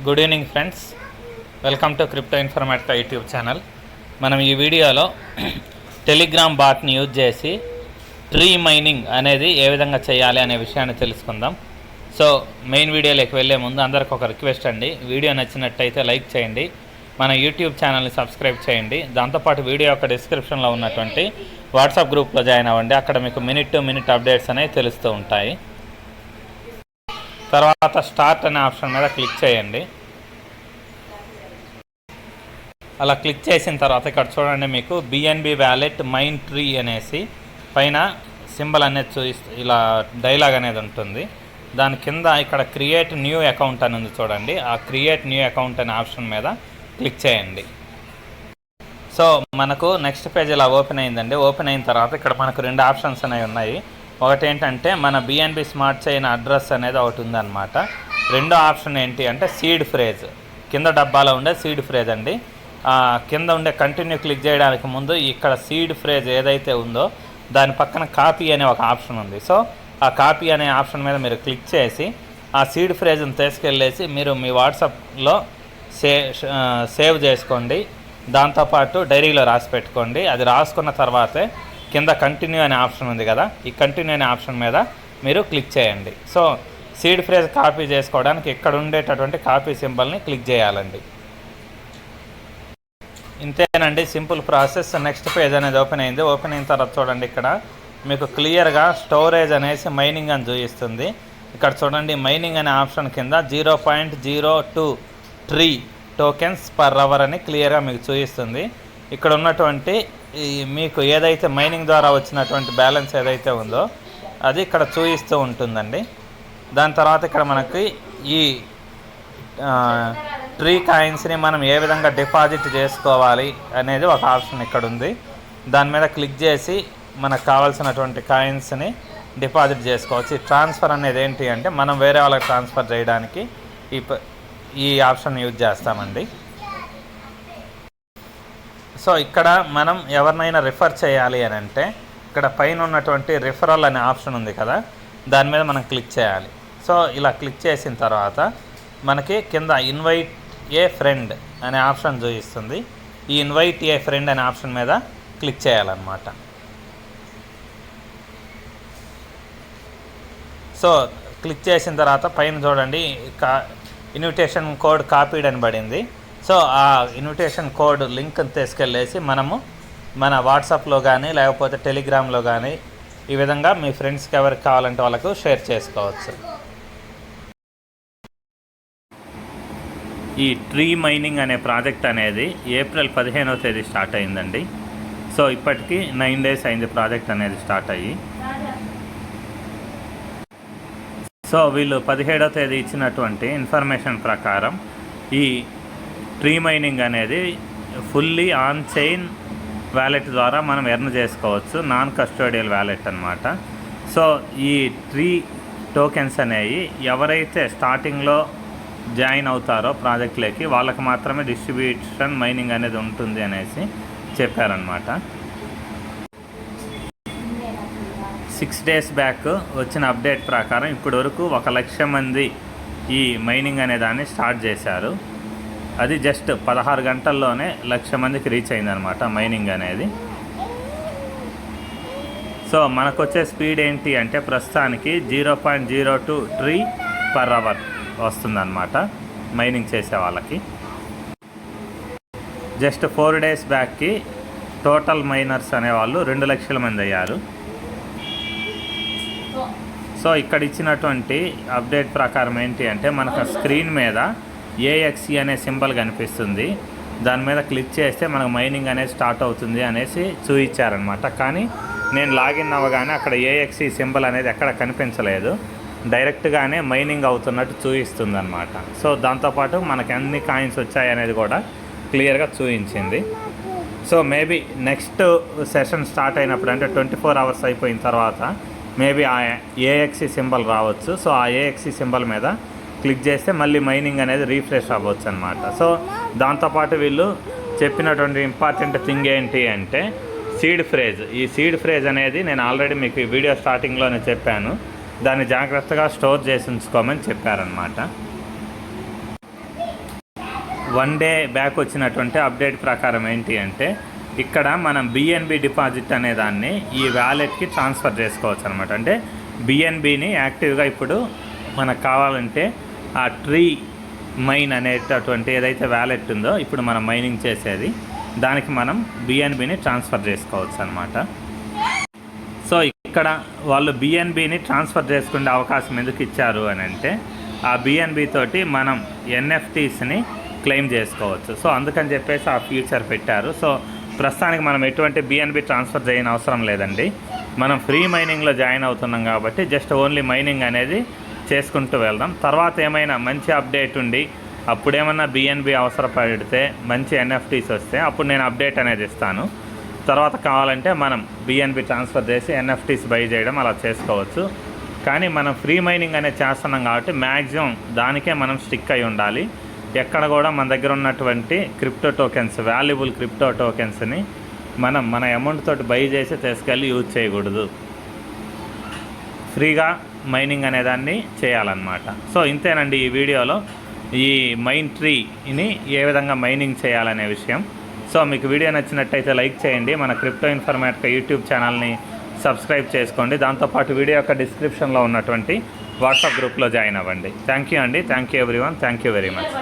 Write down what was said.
Good evening friends, welcome to crypto Informatica YouTube channel. మనం ఈ వీడియోలో టెలిగ్రామ్ బాట్ని యూజ్ చేసి ట్రీ మైనింగ్ అనేది ఏ విధంగా చేయాలి అనే విషయాన్ని తెలుసుకుందాం. సో మెయిన్ వీడియోలోకి వెళ్ళే ముందు అందరికి ఒక రిక్వెస్ట్ అండి, వీడియో నచ్చినట్టయితే లైక్ చేయండి, మన యూట్యూబ్ ఛానల్ని సబ్స్క్రైబ్ చేయండి. దాంతోపాటు వీడియో యొక్క డిస్క్రిప్షన్లో ఉన్నటువంటి వాట్సాప్ గ్రూప్లో జాయిన్ అవ్వండి. అక్కడ మీకు మినిట్ టు మినిట్ అప్డేట్స్ అనేవి తెలుస్తూ ఉంటాయి. తర్వాత స్టార్ట్ అనే ఆప్షన్ మీద క్లిక్ చేయండి. అలా క్లిక్ చేసిన తర్వాత ఇక్కడ చూడండి, మీకు బిఎన్బి వ్యాలెట్ మైన్ ట్రీ అనేసి పైన సింబల్ అనేది చూపిస్తూ ఇలా డైలాగ్ అనేది ఉంటుంది. దాని కింద ఇక్కడ క్రియేట్ న్యూ అకౌంట్ అని ఉంది చూడండి, ఆ క్రియేట్ న్యూ అకౌంట్ అనే ఆప్షన్ మీద క్లిక్ చేయండి. సో మనకు నెక్స్ట్ పేజ్ ఇలా ఓపెన్ అయిందండి. ఓపెన్ అయిన తర్వాత ఇక్కడ మనకు రెండు ఆప్షన్స్ అనేవి ఉన్నాయి. ఒకటి ఏంటంటే మన బిఎన్బి స్మార్ట్ చైన్ అడ్రస్ అనేది ఒకటి ఉందన్నమాట. రెండో ఆప్షన్ ఏంటి అంటే సీడ్ ఫ్రేజ్, కింద డబ్బాలో ఉండే సీడ్ ఫ్రేజ్ అండి. కింద ఉండే కంటిన్యూ క్లిక్ చేయడానికి ముందు ఇక్కడ సీడ్ ఫ్రేజ్ ఏదైతే ఉందో దాని పక్కన కాపీ అనే ఒక ఆప్షన్ ఉంది. సో ఆ కాపీ అనే ఆప్షన్ మీద మీరు క్లిక్ చేసి ఆ సీడ్ ఫ్రేజ్ని తీసుకెళ్ళేసి మీరు మీ వాట్సాప్లో సేవ్ చేసుకోండి. దాంతోపాటు డైరీలో రాసి పెట్టుకోండి. అది రాసుకున్న తర్వాతే కింద కంటిన్యూ అనే ఆప్షన్ ఉంది కదా, ఈ కంటిన్యూ అనే ఆప్షన్ మీద మీరు క్లిక్ చేయండి. సో సీడ్ ఫ్రేజ్ కాపీ చేసుకోవడానికి ఇక్కడ ఉండేటటువంటి కాపీ సింబల్ని క్లిక్ చేయాలండి. ఇంతేనండి, సింపుల్ ప్రాసెస్. నెక్స్ట్ పేజ్ అనేది ఓపెన్ అయింది. ఓపెన్ అయిన తర్వాత చూడండి, ఇక్కడ మీకు క్లియర్గా స్టోరేజ్ అనేసి మైనింగ్ అని చూపిస్తుంది. ఇక్కడ చూడండి, మైనింగ్ అనే ఆప్షన్ కింద 0.02 టోకెన్స్ పర్ అవర్ అని క్లియర్గా మీకు చూపిస్తుంది. ఇక్కడ ఉన్నటువంటి మీకు ఏదైతే మైనింగ్ ద్వారా వచ్చినటువంటి బ్యాలెన్స్ ఏదైతే ఉందో అది ఇక్కడ చూపిస్తూ ఉంటుందండి. దాని తర్వాత ఇక్కడ మనకి ఈ ట్రీ కాయిన్స్ని మనం ఏ విధంగా డిపాజిట్ చేసుకోవాలి అనేది ఒక ఆప్షన్ ఇక్కడ ఉంది. దాని మీద క్లిక్ చేసి మనకు కావాల్సినటువంటి కాయిన్స్ని డిపాజిట్ చేసుకోవచ్చు. ఈ ట్రాన్స్ఫర్ అనేది ఏంటి అంటే మనం వేరే వాళ్ళకి ట్రాన్స్ఫర్ చేయడానికి ఈ ఆప్షన్ యూజ్ చేస్తామండి. సో ఇక్కడ మనం ఎవరినైనా రిఫర్ చేయాలి అని అంటే ఇక్కడ పైన ఉన్నటువంటి రిఫరల్ అనే ఆప్షన్ ఉంది కదా, దాని మీద మనం క్లిక్ చేయాలి. సో ఇలా క్లిక్ చేసిన తర్వాత మనకి కింద ఇన్వైట్ ఏ ఫ్రెండ్ అనే ఆప్షన్ చూపిస్తుంది. ఈ ఇన్వైట్ ఏ ఫ్రెండ్ అనే ఆప్షన్ మీద క్లిక్ చేయాలన్నమాట. సో క్లిక్ చేసిన తర్వాత పైన చూడండి, ఇన్విటేషన్ కోడ్ కాపీడ్ అని పడింది. సో ఆ ఇన్విటేషన్ కోడ్ లింక్ తీసుకెళ్ళేసి మనము మన వాట్సాప్లో కానీ లేకపోతే టెలిగ్రామ్లో కానీ ఈ విధంగా మీ ఫ్రెండ్స్కి ఎవరికి కావాలంటే వాళ్ళకు షేర్ చేసుకోవచ్చు. ఈ ట్రీ మైనింగ్ అనే ప్రాజెక్ట్ అనేది ఏప్రిల్ 15వ తేదీ స్టార్ట్ అయిందండి. సో ఇప్పటికీ 9 డేస్ అయింది ప్రాజెక్ట్ అనేది స్టార్ట్ అయ్యి. సో వీళ్ళు 17వ తేదీ ఇచ్చినటువంటి ఇన్ఫర్మేషన్ ప్రకారం ఈ ట్రీ మైనింగ్ అనేది ఫుల్లీ ఆన్ చైన్ వ్యాలెట్ ద్వారా మనం ఎర్న్ చేసుకోవచ్చు, నాన్ కస్టోడియల్ వ్యాలెట్ అనమాట. సో ఈ ట్రీ టోకెన్స్ అనేవి ఎవరైతే స్టార్టింగ్లో జాయిన్ అవుతారో ప్రాజెక్ట్లోకి వాళ్ళకి మాత్రమే డిస్ట్రిబ్యూషన్ మైనింగ్ అనేది ఉంటుంది అనేసి చెప్పారనమాట. 6 డేస్ బ్యాక్ వచ్చిన అప్డేట్ ప్రకారం ఇప్పటి వరకు 1,00,000 మంది ఈ మైనింగ్ అనే దాన్ని స్టార్ట్ చేశారు. అది జస్ట్ 16 గంటల్లోనే 1,00,000 మందికి రీచ్ అయిందనమాట మైనింగ్ అనేది. సో మనకు వచ్చే స్పీడ్ ఏంటి అంటే ప్రస్తుతానికి 0.02 ట్రీ పర్ అవర్ వస్తుందన్నమాట మైనింగ్ చేసే వాళ్ళకి. జస్ట్ 4 డేస్ బ్యాక్కి టోటల్ మైనర్స్ అనేవాళ్ళు 2,00,000 మంది అయ్యారు. సో ఇక్కడ ఇచ్చినటువంటి అప్డేట్ ప్రకారం ఏంటి అంటే మనకు స్క్రీన్ మీద ఏఎక్సి అనే సింబల్ కనిపిస్తుంది. దాని మీద క్లిక్ చేస్తే మనకు మైనింగ్ అనేది స్టార్ట్ అవుతుంది అనేసి చూపించారనమాట. కానీ నేను లాగిన్ అవ్వగానే అక్కడ ఏఎక్సి సింబల్ అనేది ఎక్కడ కనిపించలేదు, డైరెక్ట్గానే మైనింగ్ అవుతున్నట్టు చూపిస్తుంది అనమాట. సో దాంతోపాటు మనకు ఎన్ని కాయిన్స్ వచ్చాయి అనేది కూడా క్లియర్గా చూపించింది. So maybe next session start అయినప్పుడు అంటే 24 అవర్స్ అయిపోయిన తర్వాత మేబీ ఆ ఏఎక్సి సింబల్ రావచ్చు. సో ఆ ఏఎక్సి సింబల్ మీద క్లిక్ చేస్తే మళ్ళీ మైనింగ్ అనేది రీఫ్రెష్ అవ్వచ్చు అనమాట. సో దాంతోపాటు వీళ్ళు చెప్పినటువంటి ఇంపార్టెంట్ థింగ్ ఏంటి అంటే సీడ్ ఫ్రేజ్. ఈ సీడ్ ఫ్రేజ్ అనేది నేను ఆల్రెడీ మీకు ఈ వీడియో స్టార్టింగ్లోనే చెప్పాను, దాన్ని జాగ్రత్తగా స్టోర్ చేసి ఉంచుకోమని చెప్పారనమాట. 1 డే బ్యాక్ వచ్చినటువంటి అప్డేట్ ప్రకారం ఏంటి అంటే ఇక్కడ మనం బిఎన్బి డిపాజిట్ అనే దాన్ని ఈ వ్యాలెట్కి ట్రాన్స్ఫర్ చేసుకోవచ్చు అనమాట. అంటే బిఎన్బిని యాక్టివ్గా ఇప్పుడు మనకు కావాలంటే ఆ ట్రీ మైన్ అనేటటువంటి ఏదైతే వ్యాలెట్ ఉందో ఇప్పుడు మనం మైనింగ్ చేసేది, దానికి మనం బిఎన్బిని ట్రాన్స్ఫర్ చేసుకోవచ్చు అనమాట. సో ఇక్కడ వాళ్ళు బిఎన్బిని ట్రాన్స్ఫర్ చేసుకునే అవకాశం ఎందుకు ఇచ్చారు అని అంటే ఆ బిఎన్బి తోటి మనం ఎన్ఎఫ్టీస్ని క్లెయిమ్ చేసుకోవచ్చు. సో అందుకని చెప్పేసి ఆ ఫ్యూచర్ పెట్టారు. సో ప్రస్తుతానికి మనం ఎటువంటి బిఎన్బి ట్రాన్స్ఫర్ చేయని అవసరం లేదండి. మనం ఫ్రీ మైనింగ్లో జాయిన్ అవుతున్నాం కాబట్టి జస్ట్ ఓన్లీ మైనింగ్ అనేది చేసుకుంటూ వెళ్దాం. తర్వాత ఏమైనా మంచి అప్డేట్ ఉండి అప్పుడేమన్నా బిఎన్బి అవసరపడితే మంచి ఎన్ఎఫ్టీస్ వస్తే అప్పుడు నేను అప్డేట్ అనేది ఇస్తాను. తర్వాత కావాలంటే మనం బిఎన్బి ట్రాన్స్ఫర్ చేసి ఎన్ఎఫ్టీస్ బై చేయడం అలా చేసుకోవచ్చు. కానీ మనం ఫ్రీ మైనింగ్ అనేది చేస్తున్నాం కాబట్టి మ్యాక్సిమం దానికే మనం స్టిక్ అయి ఉండాలి. ఎక్కడ కూడా మన దగ్గర ఉన్నటువంటి క్రిప్టో టోకెన్స్, వాల్యుబుల్ క్రిప్టో టోకెన్స్ని మనం మన అమౌంట్ తోటి బై చేసి తీసుకెళ్ళి యూజ్ చేయకూడదు. ఫ్రీగా మైనింగ్ అనేదాన్ని చేయాలన్నమాట. సో ఇంతేనండి ఈ వీడియోలో ఈ మైన్ ట్రీని ఏ విధంగా మైనింగ్ చేయాలనే విషయం. సో మీకు వీడియో నచ్చినట్టయితే లైక్ చేయండి. మన క్రిప్టో ఇన్ఫర్మేటిక్ యూట్యూబ్ ఛానల్ని సబ్స్క్రైబ్ చేసుకోండి. దాంతోపాటు వీడియో యొక్క డిస్క్రిప్షన్లో ఉన్నటువంటి వాట్సాప్ గ్రూప్లో జాయిన్ అవ్వండి. థ్యాంక్ యూ అండి. Thank you everyone. Thank you very much.